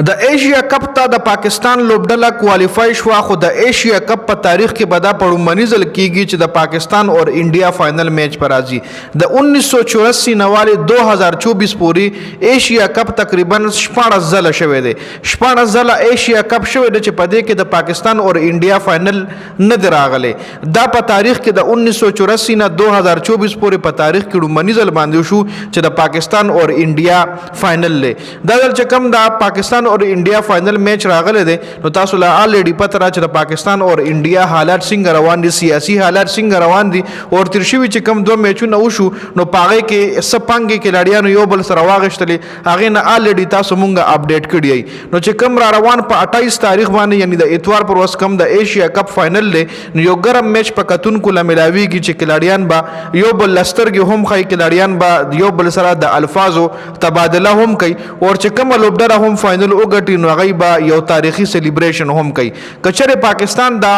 د ایشیا کپ ته د پاکستان لوبډله کوالیفای شو، خو د ایشیا کپ په تاریخ کې به دا پړومبني ځل کیږي چې د پاکستان اور انډیا فائنل میچ پر راځي. د 1984 نه والے 2024 پورې ایشیا کپ تقریبا 14 ځله شوی دی. 14 ځله ایشیا کپ شوی دی چې په دې کې د پاکستان اور انډیا فائنل نه دی راغلی. دا په تاریخ کې د 1984 نه 2024 پورې په تاریخ کې پړومبني ځل باندې شو چې د پاکستان اور انډیا فائنل لې. دا ځل چې کوم د پاکستان اور انډیا فائنل میچ راغله دي، نو تاسو لا الریډي پته را چې د پاکستان اور انډیا حالات څنګه روان دي، سیاسي حالات څنګه روان دي، او ترشوي چې کوم دوه میچونه وشو نو پاغه کې سپانګي کلاډیانو یو بل سره واغښتلې، هغه نه الریډي تاسو مونږه اپډیټ کړی. نو چې کوم را روان په 28 تاریخ باندې یعنی د اتوار پر ورځ کوم د ایشیا کپ فائنل دی، نو یو ګرم میچ په کتونکو لملاویږي چې کلاډیان با یو بل لسترګي هم خای، کلاډیان با یو بل سره د الفاظو تبادله هم کوي، او چې کوم لوبډره هم فائنل وګټي نو هغه به یو تاریخي سلیبریشن هم کوي. کچره پاکستان دا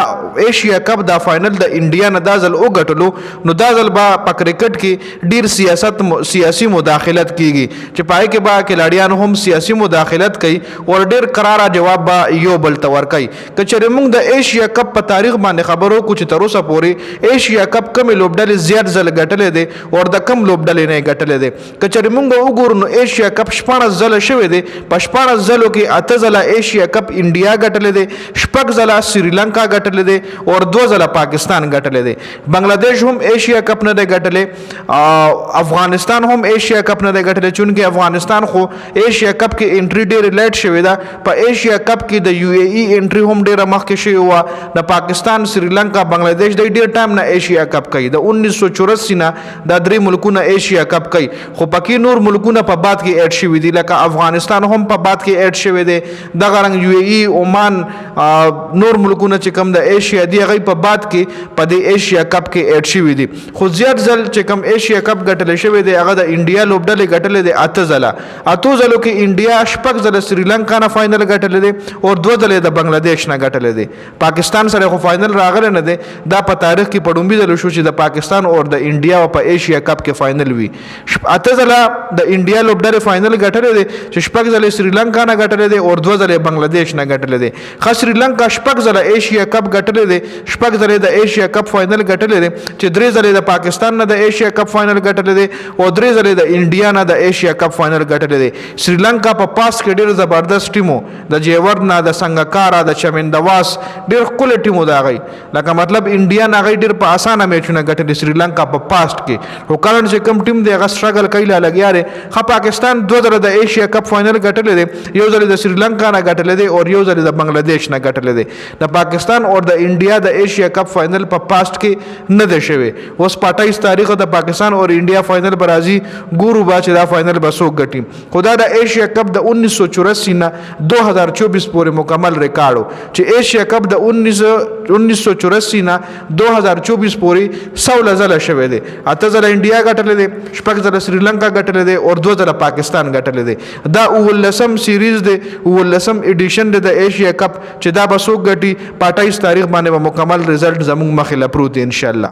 ایشیا کپ دا فائنل د انډیا نه دازل وګټلو نو دازل با په کرکټ کې ډیر سیاسي مداخلت کیږي چې پای کې با کلاډیان هم سیاسي مداخلت کوي او ډیر قراره جواب با یو بل تور کوي. کچره موږ د ایشیا کپ په تاریخ باندې خبرو کو چې تر اوسه پورې ایشیا کپ کم لوبډلې زیات ځل ګټلې دي او د کم لوبډلې نه ګټلې دي. کچره موږ وګورو نو ایشیا کپ 14 ځله شوی دی، په 14 ځلو کې 8 ځله ایشیا کپ انډیا ګټلې دي، 6 ځله سریلانکا ګټلې دي او 2 ځله پاکستان ګټلې دي. بنگلاديش هم ایشیا کپ نه دی ګټلې، افغانستان هم ایشیا کپ نه دی ګټلې، چونکه افغانستان خو ایشیا کپ کې انټری ډېر لیټ شوی دا. په ایشیا کپ کې د یو ای ای انټری هم ډېر مخکې شوی و. د پاکستان، سریلانکا، بنگلاديش د ډېر ټایم نه ایشیا کپ کوي. د 1984 نه د درې ملکونه ایشیا کپ کوي، خو پکې نور ملکونه په بعد کې اډ شوی دي، لکه افغانستان هم په بعد کې اډ شوی دی، دغه رنګ یو ای ای، عمان، نور ملکونه چې کوم د ایشیا دی هغه په بعد کې په د ایشیا کپ کې اډ شوی دي. خو زیات ځل چې کوم ایشیا کپ ګټل شوی دی هغه د انډیا لوبډلې ګټلې دي 8 ځله. 8 ځلو کې انډیا 6 ځله سریلانکا نه فائنل ګټلې دي او 2 ځله د بنگلاديش نه ګټلې دي. پاکستان سره خو فائنل راغلی نه دی. دا په تاریخ کې پړومبي ځل شو چې د پاکستان او د انډیا په ایشیا کپ کې فائنل وي. 8 ځله د انډیا لوبډلې فائنل ګټلې دي چې 6 ځله سریلانکا نه ګټلې دي او 2 ځله بنگلاديش نه ګټلې دي. خاص سریلانکا 6 ځله ایشیا کپ ګټلې دي، 6 ځله د ایشیا کپ فائنل ګټلې دي چې 3 ځله د پاکستان نه د ایشیا کپ فائنل ګټلې دي او 3 ځله د انډیا نه د ایشیا کپ فائنل ګټلې دي. سریلانکا په پاس کې ډېر زبردست ټیمو، د جیور نه، د سنگکارا، د چمندواس، ډېر خپل ټیمو دا غي، لکه مطلب انډیا نه غي ډېر په اسانه میچونه ګټلې سریلانکا په پاست کې. او کله چې کم ټیم دی هغه سټرګل کوي لا لګیاره. خو پاکستان 2 ځله د ایشیا کپ فائنل ګټلې دي، یو ځله د سریلانکا نه ګټلې دي او یو ځله د بنگلاديش نه ګټلې دي. د پاکستان او د انډیا د ایشیا کپ فائنل په پاست کې نه دی شوی. اوس 28 تاریخ د پاکستان او انډیا فائنل پر راځي، ګورو با چې دا فائنل به څوک ګټي. خدا د ایشیا کپ د 1984 نه 2024 پورې مکمل ریکارډ چې ایشیا کپ د 1984 نه 2024 پورې 16 ځله شوی دی. 8 ځله انډیا ګټلې دي، 6 ځله سریلانکا ګټلې دي او 2 ځله پاکستان ګټلې دي. دا 19م سیریز دی، 19م ایډیشن دی د ایشیا کپ چې دا به څوک ګټي. په 28 تاریخ باندې به مکمل رزلټ زموږ مخې له پروت دی ان شاء الله.